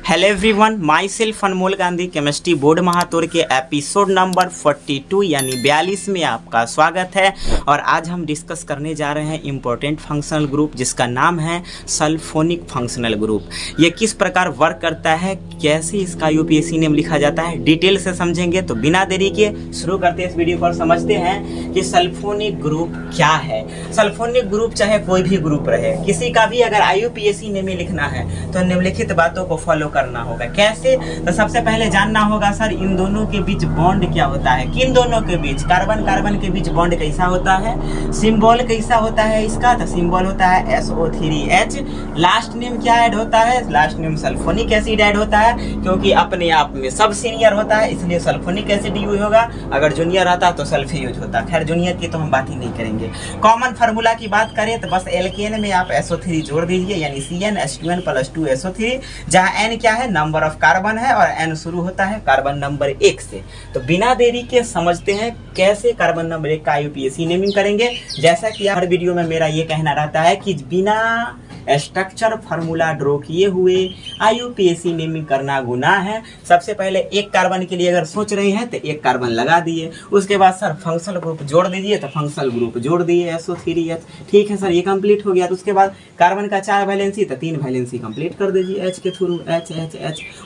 Hello everyone, my self Anmol Gandhi chemistry board महातोर के episode number 42 यानी 42 में आपका स्वागत है। और आज हम डिस्कस करने जा रहे हैं इम्पोर्टेंट फंक्शनल ग्रुप जिसका नाम है सल्फोनिक फंक्शनल ग्रुप। ये किस प्रकार वर्क करता है, कैसे इसका यूपीएससी नेम लिखा जाता है, डिटेल से समझेंगे। तो बिना देरी के शुरू करते हैं इस वीडियो पर। समझते हैं कि सल्फोनिक ग्रुप क्या है। सल्फोनिक ग्रुप चाहे कोई भी ग्रुप रहे, किसी का भी अगर आईयूपीएससी नेम में लिखना है तो निम्नलिखित बातों को फॉलो करना होगा। कैसे? तो सबसे पहले जानना होगा सर इन दोनों के बीच बॉन्ड क्या होता है। किन दोनों के बीच? कार्बन कार्बन के बीच बॉन्ड कैसा होता है, सिंबल कैसा होता है इसका। तो सिंबल होता है SO3H। लास्ट नेम क्या ऐड होता है? Last name sulphonic acid add होता है, क्योंकि अपने आप में सब सीनियर होता है इसलिए सल्फोनिक एसिड यूज होगा। अगर जूनियर आता तो सल्फे यूज होता। खैर जूनियर की तो हम बात ही नहीं करेंगे। कॉमन फार्मूला की बात करें तो बस एल्केन में आप SO3 जोड़ दीजिए, यानी CnH2n + 2SO3, जहाँ n क्या है, नंबर ऑफ कार्बन है, और n शुरू होता है कार्बन नंबर 1 से। तो बिना देरी के समझते हैं कैसे कार्बन नंबर 1 का आईयूपीएससी नेमिंग करेंगे। जैसा कि हर वीडियो में मेरा ये कहना रहता है कि बिना स्ट्रक्चर फार्मूला ड्रॉ किए हुए आईयूपीएससी नेमिंग करना गुनाह है। सबसे पहले एक कार्बन के लिए अगर सोच रहे हैं तो एक कार्बन लगा दिए, उसके बाद सर फंक्शनल ग्रुप जोड़ दीजिए तो फंक्शनल ग्रुप जोड़ दिए SO3H। ठीक है सर, ये कंप्लीट हो गया। तो उसके बाद कार्बन का 4 वैलेंसी तो 3 वैलेंसी कंप्लीट कर दीजिए H के थ्रू, H।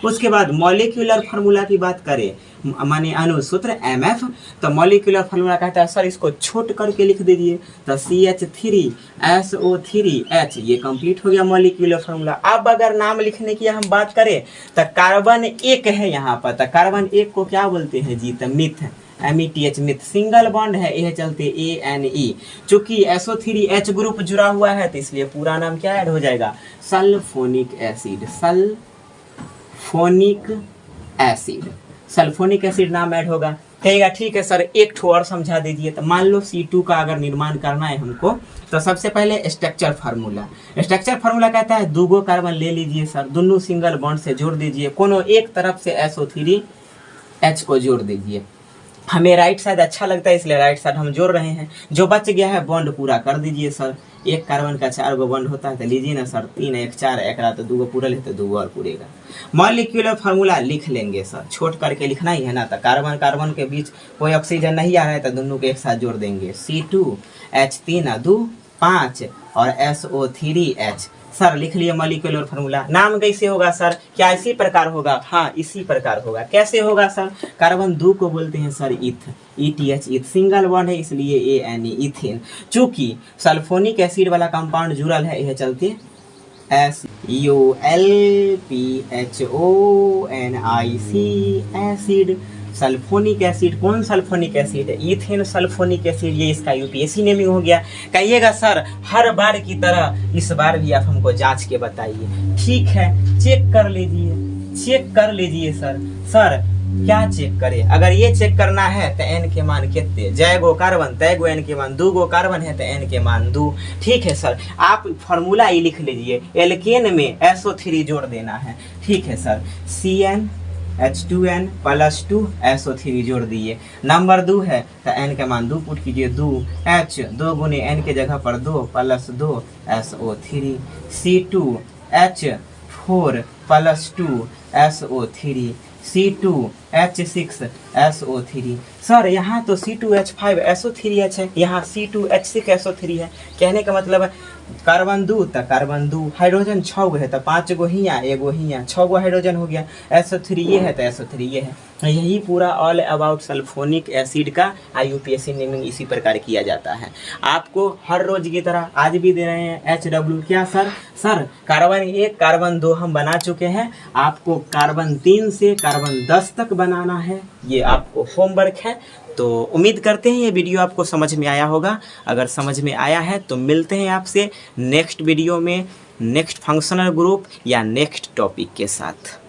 उसके बाद मॉलिक्यूलर फार्मूला की बात करें, माने अणुसूत्र MF, तो मॉलिक्यूलर फार्मूला कहता है सर इसको छोट करके लिख दीजिए तो CH3SO3H। ये कंप्लीट हो गया मॉलिक्यूलर फार्मूला। अब अगर नाम लिखने की हम बात करें तो कार्बन 1 है यहाँ पर, तो कार्बन 1 को क्या बोलते हैं जी? तो myth, METH myth, single bond है, यह चलते ANE। चूंकि SO3H ग्रुप जुड़ा हुआ है तो इसलिए पूरा नाम क्या ऐड हो जाएगा? Sulphonic acid. Sulphonic acid, sulphonic acid नाम ऐड होगा। कहेगा ठीक है सर एक ठो और समझा दीजिए। तो मान लो C2 का अगर निर्माण करना है हमको, तो सबसे पहले स्ट्रक्चर फार्मूला कहता है दूगो कार्बन ले लीजिए सर, दोनों सिंगल बॉन्ड से जोड़ दीजिए, कोनो एक तरफ से SO3H को जोड़ दीजिए। हमें राइट साइड अच्छा लगता है इसलिए राइट साइड हम जोड़ रहे हैं। जो बच गया है बॉन्ड पूरा कर दीजिए सर। एक कार्बन का 4 गो बॉन्ड होता है तो लीजिए ना सर, 3 1 4, एक रात 2 गो पूरा लेते 2 गो और पूरेगा। मॉलिक्यूलर फार्मूला लिख लेंगे सर, छोट करके लिखना ही है ना। तो कार्बन कार्बन के बीच कोई ऑक्सीजन नहीं आ रहा है तो दोनों को एक साथ जोड़ देंगे, C2H3 2 5 और SO3H। सर लिख लिए मॉलिक्यूलर फार्मूला। नाम कैसे होगा सर? क्या इसी प्रकार होगा? हाँ इसी प्रकार होगा। कैसे होगा सर? कार्बन 2 को बोलते हैं sir ETH, ETH single bond है इसलिए ANE इथेन। चूंकि सल्फोनिक एसिड वाला कंपाउंड जुड़ल है यह चलते SULPHONIC एसिड। सल्फोनिक एसिड, कौन सल्फोनिक एसिड है? Ethane sulphonic acid. ये इसका यूपीएससी नेमिंग हो गया। कहिएगा सर हर बार की तरह इस बार भी आप हमको जांच के बताइए। ठीक है, चेक कर लीजिए सर क्या चेक करें? अगर ये चेक करना है तो n के मान कितने? जय गो कार्बन तय गो n के मान, 2 गो कार्बन है तो n के मान 2। ठीक है सर, आप फार्मूला ही लिख लीजिए। एल्केन में SO3 जोड़ देना है। ठीक है सर, CnH2n + 2 SO3 जोड़ दिए। नंबर 2 है तो n के मान 2 पुट कीजिए, 2H 2 गुने n के जगह पर 2 + 2 SO3, C2H4 + 2 SO3, C2H6 SO3। Sir यहाँ तो C2H5 SO3H है, यहाँ C2H6 SO3 है। कहने का मतलब है कार्बन 2 तो कार्बन 2, हाइड्रोजन 6 गो है तो 5 गो ही यहाँ, 1 गो ही यहाँ, 6 गो हाइड्रोजन हो गया। SO3 ये है तो SO3 ये है। यही पूरा ऑल अबाउट सल्फोनिक एसिड का आईयूपीएससी नेमिंग इसी प्रकार किया जाता है। आपको हर रोज की तरह आज भी दे रहे हैं HW। क्या सर? कार्बन 1 कार्बन 2 हम बना चुके हैं, आपको कार्बन 3 से कार्बन 10 तक बनाना है। ये आपको होमवर्क है। तो उम्मीद करते हैं ये वीडियो आपको समझ में आया होगा। अगर समझ में आया है तो मिलते हैं आपसे नेक्स्ट वीडियो में, नेक्स्ट फंक्शनल ग्रुप या नेक्स्ट टॉपिक के साथ।